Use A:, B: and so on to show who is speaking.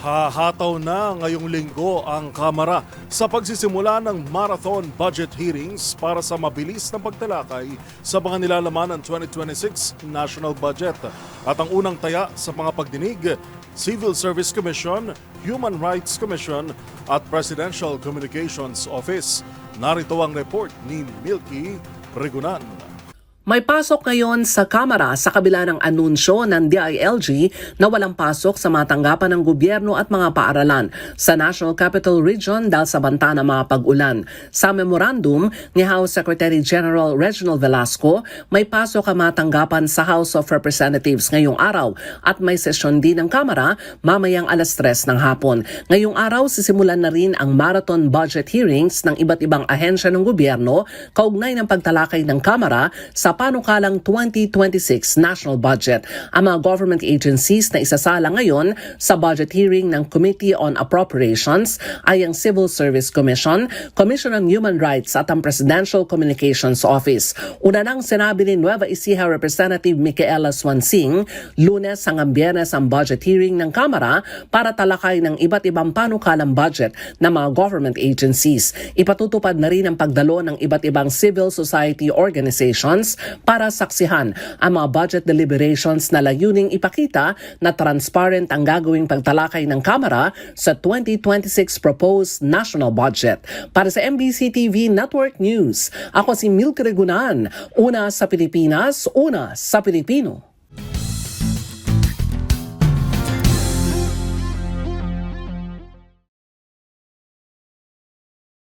A: Hahataw na ngayong linggo ang Kamara sa pagsisimula ng marathon budget hearings para sa mabilis na pagtalakay sa mga nilalaman ng 2026 national budget. At ang unang taya sa mga pagdinig, Civil Service Commission, Human Rights Commission at Presidential Communications Office. Narito ang report ni Milky Regunan.
B: May pasok ngayon sa Kamara sa kabila ng anunsyo ng DILG na walang pasok sa mga tanggapan ng gobyerno at mga paaralan sa National Capital Region dahil sa banta ng mga pag-ulan. Sa memorandum ni House Secretary General Reginald Velasco, may pasok ang mga tanggapan sa House of Representatives ngayong araw at may sesyon din ng Kamara mamayang 3:00 ng hapon. Ngayong araw sisimulan na rin ang marathon budget hearings ng iba't ibang ahensya ng gobyerno kaugnay ng pagtalakay ng Kamara sa panukalang 2026 national budget. Ang mga government agencies na isasala ngayon sa budget hearing ng Committee on Appropriations ay ang Civil Service Commission, Commission on Human Rights at ang Presidential Communications Office. Una nang sinabi ni Nueva Ecija Representative Micaela Swansing, Lunes hanggang Biyernes ang budget hearing ng Kamara para talakay ng iba't ibang panukalang budget ng mga government agencies. Ipatutupad na rin ang pagdalo ng iba't ibang civil society organizations para saksihan ang mga budget deliberations na layuning ipakita na transparent ang gagawing pagtalakay ng Kamara sa 2026 proposed national budget. Para sa MBC TV Network News, ako si Milky Regunan, una sa Pilipinas, una sa Pilipino.